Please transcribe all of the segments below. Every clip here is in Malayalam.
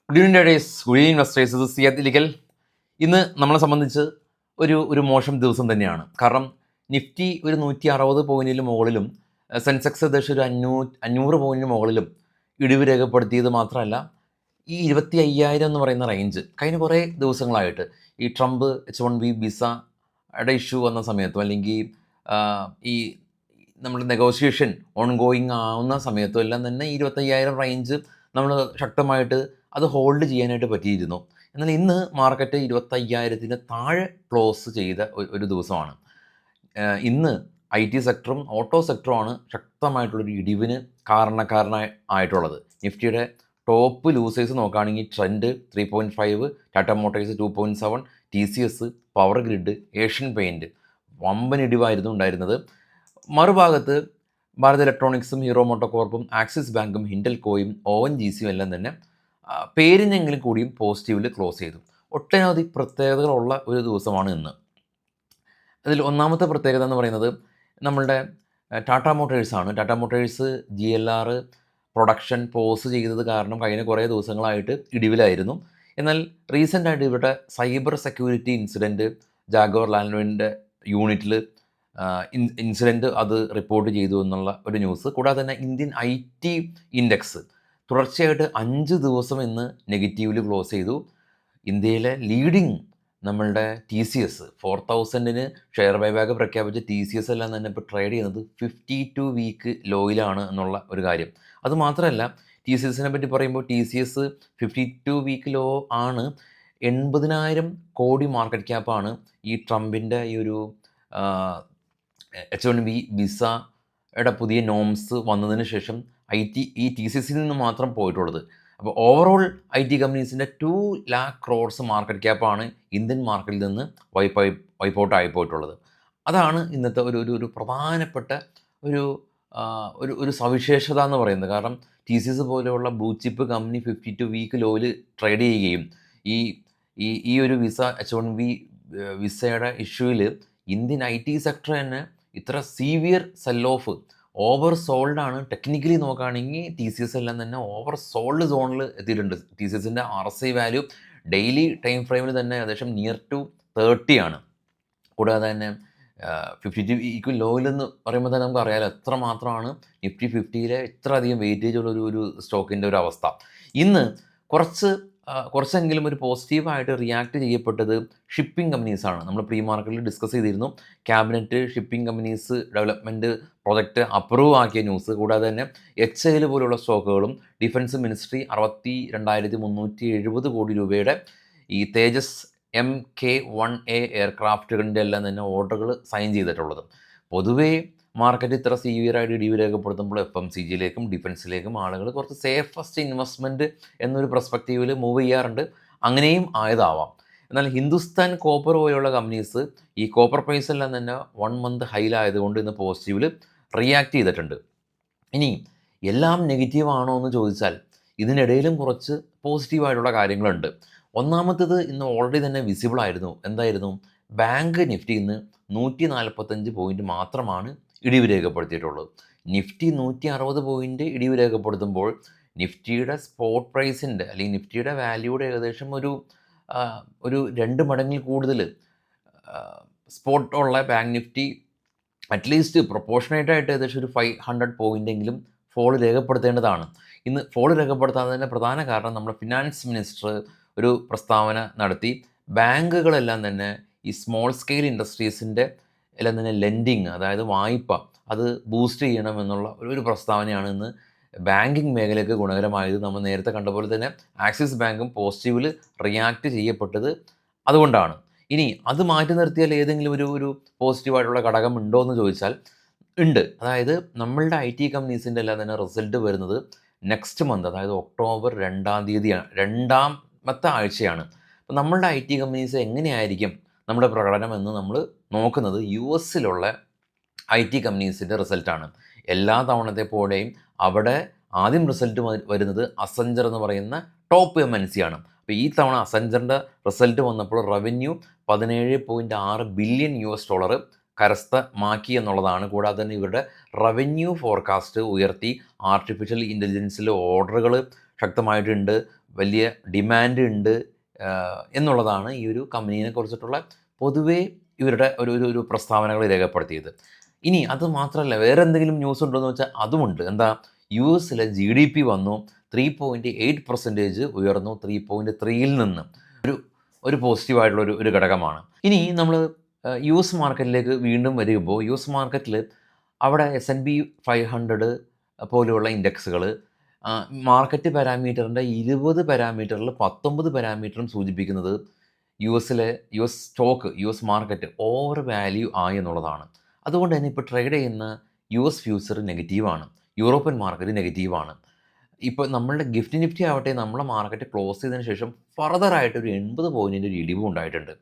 Good evening days, good evening investors. ഇത് സിയാദ് ഇലിക്കൽ. ഇന്ന് നമ്മളെ സംബന്ധിച്ച് ഒരു മോശം ദിവസം തന്നെയാണ്. കാരണം നിഫ്റ്റി ഒരു 160 പോയിന്റിന് മുകളിലും സെൻസെക്സ് ഏകദേശം ഒരു 500 പോയിന്റിന് മുകളിലും ഇടിവ് രേഖപ്പെടുത്തിയത് മാത്രമല്ല, ഈ 25,000 എന്ന് പറയുന്ന റേഞ്ച് കഴിഞ്ഞ കുറേ ദിവസങ്ങളായിട്ട് ഈ ട്രംപ് H1B വിസയുടെ ഇഷ്യൂ വന്ന സമയത്തും അല്ലെങ്കിൽ ഈ നമ്മുടെ നെഗോഷിയേഷൻ ഓൺഗോയിങ് ആവുന്ന സമയത്തും എല്ലാം തന്നെ 25,000 റേഞ്ച് നമ്മൾ ശക്തമായിട്ട് അത് ഹോൾഡ് ചെയ്യാനായിട്ട് പറ്റിയിരുന്നു. എന്നാൽ ഇന്ന് മാർക്കറ്റ് 25,000 താഴെ ക്ലോസ് ചെയ്ത ഒരു ദിവസമാണ്. ഇന്ന് IT സെക്ടറും ഓട്ടോ സെക്ടറുമാണ് ശക്തമായിട്ടുള്ളൊരു ഇടിവിന് ആയിട്ടുള്ളത്. നിഫ്റ്റിയുടെ ടോപ്പ് ലൂസേഴ്സ് നോക്കുകയാണെങ്കിൽ trend 3.5, Tata Motors 2.7, TCS, power grid, Asian paint വമ്പൻ ഇടിവായിരുന്നു ഉണ്ടായിരുന്നത്. മറുഭാഗത്ത് ഭാരത് ഇലക്ട്രോണിക്സും ഹീറോ മോട്ടോകോർപ്പും ആക്സിസ് ബാങ്കും ഹിൻഡൽകോയും ONGCയും എല്ലാം തന്നെ പേരിനെങ്കിലും കൂടിയും പോസിറ്റീവിൽ ക്ലോസ് ചെയ്തു. ഒട്ടനവധി പ്രത്യേകതകളുള്ള ഒരു ദിവസമാണ് ഇന്ന്. അതിൽ ഒന്നാമത്തെ പ്രത്യേകത എന്ന് പറയുന്നത് നമ്മളുടെ ടാറ്റ മോട്ടേഴ്സാണ്. Tata Motors GLR production pause ചെയ്തത് കാരണം കഴിഞ്ഞ കുറേ ദിവസങ്ങളായിട്ട് ഇടിവിലായിരുന്നു. എന്നാൽ റീസെൻ്റായിട്ട് ഇവരുടെ സൈബർ സെക്യൂരിറ്റി ഇൻസിഡൻറ്റ് ജാഗോർ ലാൻഡ്രോയിൻ്റെ യൂണിറ്റിൽ ഇൻസിഡൻറ്റ് അത് റിപ്പോർട്ട് ചെയ്തു എന്നുള്ള ഒരു ന്യൂസ്. കൂടാതെ തന്നെ ഇന്ത്യൻ IT ഇൻഡെക്സ് തുടർച്ചയായിട്ട് 5 ദിവസം ഇന്ന് നെഗറ്റീവിൽ ക്ലോസ് ചെയ്തു. ഇന്ത്യയിലെ ലീഡിങ് നമ്മളുടെ TCS 4,000-ന് ഷെയർ ബൈബാക്ക് പ്രഖ്യാപിച്ച TCS എല്ലാം തന്നെ ഇപ്പോൾ ട്രേഡ് ചെയ്യുന്നത് 52 വീക്ക് ലോയിലാണ് എന്നുള്ള ഒരു കാര്യം. അതുമാത്രമല്ല, TCSനെ പറ്റി പറയുമ്പോൾ TCS 52 വീക്ക് ലോ ആണ്. 80,000 കോടി മാർക്കറ്റ് ക്യാപ്പാണ് ഈ ട്രംപിൻ്റെ ഈ ഒരു H1B വിസയുടെ പുതിയ നോംസ് വന്നതിന് ശേഷം ഈ TCSയിൽ നിന്ന് മാത്രം പോയിട്ടുള്ളത്. അപ്പോൾ ഓവറോൾ IT കമ്പനീസിൻ്റെ 2 lakh crores മാർക്കറ്റ് ക്യാപ്പാണ് ഇന്ത്യൻ മാർക്കറ്റിൽ നിന്ന് വൈപ്പ് ഔട്ട് ആയിപ്പോയിട്ടുള്ളത്. അതാണ് ഇന്നത്തെ ഒരു പ്രധാനപ്പെട്ട ഒരു സവിശേഷത എന്ന് പറയുന്നത്. കാരണം TCS പോലെയുള്ള ബ്ലൂ ചിപ്പ് കമ്പനി 52 വീക്ക് ലോയിൽ ട്രേഡ് ചെയ്യുകയും ഈ ഒരു H1B വിസയുടെ ഇഷ്യൂവിൽ ഇന്ത്യൻ IT സെക്ടർ തന്നെ ഇത്ര സീവിയർ സെൽ ഓഫ് ഓവർ സോൾഡാണ്. ടെക്നിക്കലി നോക്കുകയാണെങ്കിൽ TCS എല്ലാം തന്നെ ഓവർ സോൾഡ് സോണിൽ എത്തിയിട്ടുണ്ട്. TCSൻ്റെ RSI വാല്യൂ ഡെയിലി ടൈം ഫ്രെയിമിൽ തന്നെ ഏകദേശം നിയർ ടു 30 ആണ്. കൂടാതെ തന്നെ 52 വീക്ക് ലോയിലെന്ന് പറയുമ്പോൾ തന്നെ നമുക്ക് അറിയാമല്ലോ എത്രമാത്രമാണ് നിഫ്റ്റി 50-ലെ ഇത്ര അധികം വെയിറ്റേജ് ഉള്ള ഒരു സ്റ്റോക്കിൻ്റെ ഒരു അവസ്ഥ. ഇന്ന് കുറച്ചെങ്കിലും ഒരു പോസിറ്റീവായിട്ട് റിയാക്ട് ചെയ്യപ്പെട്ടത് ഷിപ്പിംഗ് കമ്പനീസാണ്. നമ്മൾ പ്രീ മാർക്കറ്റിൽ ഡിസ്കസ് ചെയ്തിരുന്നു. Cabinet shipping companies development project approve ആക്കിയ ന്യൂസ്. കൂടാതെ തന്നെ HAL പോലുള്ള സ്റ്റോക്കുകളും ഡിഫൻസ് മിനിസ്ട്രി 62,370 കോടി രൂപയുടെ ഈ തേജസ് MK1A എയർക്രാഫ്റ്റുകളുടെ എല്ലാം തന്നെ ഓർഡറുകൾ സൈൻ ചെയ്തിട്ടുള്ളത്. പൊതുവേ മാർക്കറ്റ് ഇത്ര സീവിയറായിട്ട് ഇടിവ് രേഖപ്പെടുത്തുമ്പോൾ FMCGയിലേക്കും ഡിഫൻസിലേക്കും ആളുകൾ കുറച്ച് സേഫസ്റ്റ് ഇൻവെസ്റ്റ്മെൻറ്റ് എന്നൊരു പെർസ്പെക്റ്റീവിൽ മൂവ് ചെയ്യാറുണ്ട്. അങ്ങനെയും ആയതാവാം. എന്നാൽ ഹിന്ദുസ്ഥാൻ കോപ്പർ പോലെയുള്ള കമ്പനീസ് ഈ കോപ്പർ പ്രൈസ് എല്ലാം തന്നെ 1 മന്ത് ഹൈലായതുകൊണ്ട് ഇന്ന് പോസിറ്റീവിൽ റിയാക്ട് ചെയ്തിട്ടുണ്ട്. ഇനി എല്ലാം നെഗറ്റീവ് ആണോ എന്ന് ചോദിച്ചാൽ ഇതിനിടയിലും കുറച്ച് പോസിറ്റീവായിട്ടുള്ള കാര്യങ്ങളുണ്ട്. ഒന്നാമത്തേത് ഇന്ന് ഓൾറെഡി തന്നെ വിസിബിൾ ആയിരുന്നു. എന്തായിരുന്നു? ബാങ്ക് നിഫ്റ്റി ഇന്ന് 145 പോയിൻറ്റ് മാത്രമാണ് ഇടിവ് രേഖപ്പെടുത്തിയിട്ടുള്ളത്. നിഫ്റ്റി 160 പോയിൻറ്റ് ഇടിവ് രേഖപ്പെടുത്തുമ്പോൾ നിഫ്റ്റിയുടെ സ്പോട്ട് പ്രൈസിൻ്റെ അല്ലെങ്കിൽ നിഫ്റ്റിയുടെ വാല്യൂയുടെ ഏകദേശം ഒരു 2 മടങ്ങിൽ കൂടുതൽ സ്പോട്ട് ഉള്ള ബാങ്ക് നിഫ്റ്റി അറ്റ്ലീസ്റ്റ് പ്രൊപ്പോർഷണേറ്റായിട്ട് ഏകദേശം ഒരു 500 പോയിൻ്റെങ്കിലും ഫോൾ രേഖപ്പെടുത്തേണ്ടതാണ്. ഇന്ന് ഫോൾ രേഖപ്പെടുത്താത്തതിൻ്റെ പ്രധാന കാരണം നമ്മുടെ ഫിനാൻസ് മിനിസ്റ്റർ ഒരു പ്രസ്താവന നടത്തി. ബാങ്കുകളെല്ലാം തന്നെ ഈ സ്മോൾ സ്കെയിൽ ഇൻഡസ്ട്രീസിൻ്റെ എല്ലാം തന്നെ ലെൻഡിങ്, അതായത് വായ്പ, അത് ബൂസ്റ്റ് ചെയ്യണമെന്നുള്ള ഒരു പ്രസ്താവനയാണ് ഇന്ന് ബാങ്കിങ് മേഖലയ്ക്ക് ഗുണകരമായത്. നമ്മൾ നേരത്തെ കണ്ട പോലെ തന്നെ ആക്സിസ് ബാങ്കും പോസിറ്റീവിൽ റിയാക്ട് ചെയ്യപ്പെട്ടത് അതുകൊണ്ടാണ്. ഇനി അത് മാറ്റി നിർത്തിയാൽ ഏതെങ്കിലും ഒരു പോസിറ്റീവായിട്ടുള്ള ഘടകം ഉണ്ടോ എന്ന് ചോദിച്ചാൽ ഉണ്ട്. അതായത് നമ്മളുടെ IT കമ്പനീസിൻ്റെ എല്ലാം തന്നെ റിസൾട്ട് വരുന്നത് നെക്സ്റ്റ് മന്ത്, അതായത് ഒക്ടോബർ 2-ാം തീയതിയാണ്, 2ാമത്തെ ആഴ്ചയാണ്. അപ്പോൾ നമ്മളുടെ IT കമ്പനീസ് എങ്ങനെയായിരിക്കും നമ്മുടെ പ്രകടനം എന്ന് നമ്മൾ നോക്കുന്നത് US-ലുള്ള IT കമ്പനീസിൻ്റെ റിസൾട്ടാണ്. എല്ലാ തവണത്തെ പോലെയും അവിടെ ആദ്യം റിസൾട്ട് വരുന്നത് അസെഞ്ചർ എന്ന് പറയുന്ന ടോപ്പ് MNC ആണ്. അപ്പോൾ ഈ തവണ അസെഞ്ചറിൻ്റെ റിസൾട്ട് വന്നപ്പോൾ റവന്യൂ $17.6 ബില്യൺ കരസ്ഥമാക്കി എന്നുള്ളതാണ്. കൂടാതെ തന്നെ ഇവരുടെ റവന്യൂ ഫോർകാസ്റ്റ് ഉയർത്തി. ആർട്ടിഫിഷ്യൽ ഇൻ്റലിജൻസിലെ ഓർഡറുകൾ ശക്തമായിട്ടുണ്ട്. വലിയ ഡിമാൻഡ് ഉണ്ട് എന്നുള്ളതാണ് ഈ ഒരു കമ്പനീനെ കുറിച്ചിട്ടുള്ള പൊതുവേ ഇവരുടെ ഒരു പ്രസ്താവനകൾ രേഖപ്പെടുത്തിയത്. ഇനി അത് മാത്രമല്ല, വേറെ എന്തെങ്കിലും ന്യൂസ് ഉണ്ടോ എന്ന് വെച്ചാൽ അതുമുണ്ട്. എന്താ, യു എസിലെ GDP വന്നു 3.8% ഉയർന്നു 3.3യിൽ നിന്ന്. ഒരു പോസിറ്റീവായിട്ടുള്ള ഒരു ഘടകമാണ്. ഇനി നമ്മൾ യു എസ് മാർക്കറ്റിലേക്ക് വീണ്ടും വരുമ്പോൾ, യു എസ് മാർക്കറ്റിൽ അവിടെ S&P 500 പോലെയുള്ള ഇൻഡെക്സുകൾ മാർക്കറ്റ് പാരാമീറ്ററിൻ്റെ 20 പാരാമീറ്ററിൽ 19 പാരാമീറ്ററും സൂചിപ്പിക്കുന്നത് U S stock, U S market over value ആയി എന്നുള്ളതാണ്. അതുകൊണ്ട് തന്നെ ഇപ്പോൾ ട്രേഡ് ചെയ്യുന്ന യു എസ് ഫ്യൂച്ചർ നെഗറ്റീവാണ്, യൂറോപ്യൻ മാർക്കറ്റ് നെഗറ്റീവാണ്. ഇപ്പോൾ നമ്മളുടെ ഗിഫ്റ്റ് നിഫ്റ്റി ആവട്ടെ, നമ്മളെ മാർക്കറ്റ് ക്ലോസ് ചെയ്തതിന് ശേഷം ഫർദറായിട്ട് ഒരു 80 പോയിൻറ്റിൻ്റെ ഒരു ഇടിവും ഉണ്ടായിട്ടുണ്ട്.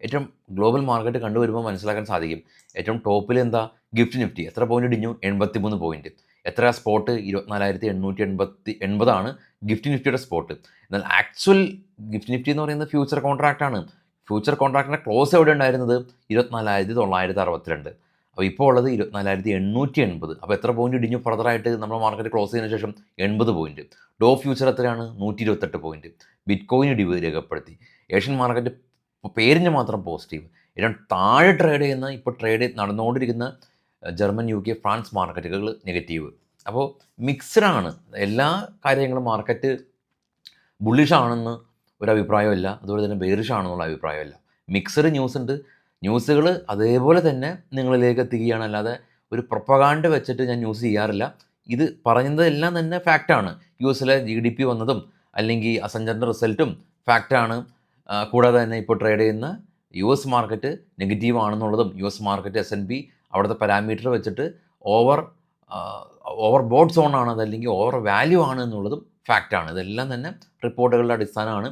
ഏറ്റവും ഗ്ലോബൽ മാർക്കറ്റ് കണ്ടുവരുമ്പോൾ മനസ്സിലാക്കാൻ സാധിക്കും. ഏറ്റവും ടോപ്പിൽ എന്താ, ഗിഫ്റ്റ് നിഫ്റ്റി എത്ര പോയിൻ്റ് ഇടിഞ്ഞു? 83 പോയിൻറ്റ്. എത്ര സ്പോട്ട്? 24,880 ഗിഫ്റ്റ് നിഫ്റ്റിയുടെ സ്പോട്ട്. എന്നാൽ ആക്ച്വൽ ഗിഫ്റ്റ് നിഫ്റ്റി എന്ന് പറയുന്നത് ഫ്യൂച്ചർ കോൺട്രാക്റ്റാണ്. ഫ്യൂച്ചർ കോൺട്രാക്റ്റിൻ്റെ ക്ലോസ് എവിടെ ഉണ്ടായിരുന്നത്? 24,962. അപ്പോൾ ഇപ്പോൾ ഉള്ളത് 24,880. അപ്പോൾ എത്ര പോയിൻ്റ് ഇടിഞ്ഞു ഫർദറായിട്ട് നമ്മുടെ മാർക്കറ്റ് ക്ലോസ് ചെയ്തതിനു ശേഷം? 80 പോയിൻറ്റ്. ഡോ ഫ്യൂച്ചർ എത്രയാണ്? 128 പോയിൻറ്റ്. ബിറ്റ് കോയിൻ ഇടിവ് രേഖപ്പെടുത്തി. ഏഷ്യൻ മാർക്കറ്റ് പേരിന് മാത്രം പോസിറ്റീവ്. ഏറ്റവും താഴെ ട്രേഡ് ചെയ്യുന്ന, ഇപ്പോൾ ട്രേഡ് നടന്നുകൊണ്ടിരിക്കുന്ന ജർമ്മൻ, UK, ഫ്രാൻസ് മാർക്കറ്റുകൾ നെഗറ്റീവ്. അപ്പോൾ മിക്സ്ഡാണ് എല്ലാ കാര്യങ്ങളും. മാർക്കറ്റ് ബുള്ളിഷാണെന്ന് ഒരു അഭിപ്രായമില്ല, അതുപോലെ തന്നെ ബെയറിഷാണെന്നുള്ള അഭിപ്രായമില്ല. മിക്സഡ് ന്യൂസ് ഉണ്ട്. ന്യൂസുകൾ അതേപോലെ തന്നെ നിങ്ങളിലേക്ക് എത്തിക്കുകയാണ്, അല്ലാതെ ഒരു പ്രൊപ്പഗാൻഡ വെച്ചിട്ട് ഞാൻ ന്യൂസ് ചെയ്യാറില്ല. ഇത് പറയുന്നതെല്ലാം തന്നെ ഫാക്റ്റാണ്. യു എസിലെ GDP വന്നതും അല്ലെങ്കിൽ അസഞ്ചറിൻ്റെ റിസൾട്ടും ഫാക്റ്റാണ്. കൂടാതെ തന്നെ ഇപ്പോൾ ട്രേഡ് ചെയ്യുന്ന യു എസ് മാർക്കറ്റ് നെഗറ്റീവ് ആണെന്നുള്ളതും, യു എസ് മാർക്കറ്റ് S&P അവിടുത്തെ പാരാമീറ്റർ വെച്ചിട്ട് ഓവർ ബോട്ട് സോൺ ആണ്, അതല്ലെങ്കിൽ ഓവർ വാല്യൂ ആണ് എന്നുള്ളതും ഫാക്റ്റാണ്. ഇതെല്ലാം തന്നെ റിപ്പോർട്ടുകളുടെ അടിസ്ഥാനമാണ്.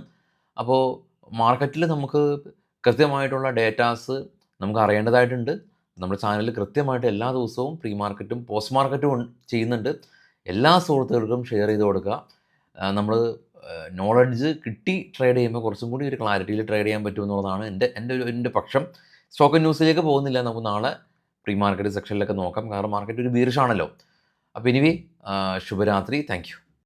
അപ്പോൾ മാർക്കറ്റിൽ നമുക്ക് കൃത്യമായിട്ടുള്ള ഡേറ്റാസ് നമുക്ക് അറിയേണ്ടതായിട്ടുണ്ട്. നമ്മുടെ ചാനലിൽ കൃത്യമായിട്ട് എല്ലാ ദിവസവും പ്രീ മാർക്കറ്റും പോസ്റ്റ് മാർക്കറ്റും ചെയ്യുന്നുണ്ട്. എല്ലാ സുഹൃത്തുക്കൾക്കും ഷെയർ ചെയ്ത് കൊടുക്കുക. നമ്മൾ നോളഡ്ജ് കിട്ടി ട്രേഡ് ചെയ്യുമ്പോൾ കുറച്ചും കൂടി ഒരു ക്ലാരിറ്റിയിൽ ട്രേഡ് ചെയ്യാൻ പറ്റുമെന്നുള്ളതാണ് എൻ്റെ പക്ഷം. സ്റ്റോക്ക് ന്യൂസിലേക്ക് പോകുന്നില്ല, നമുക്ക് നാളെ പ്രീ മാർക്കറ്റ് സെക്ഷനിലൊക്കെ നോക്കാം. കാരണം മാർക്കറ്റ് ഒരു ബീറിഷാണല്ലോ. അപ്പോൾ എനിവേ, ശുഭരാത്രി. Thank you.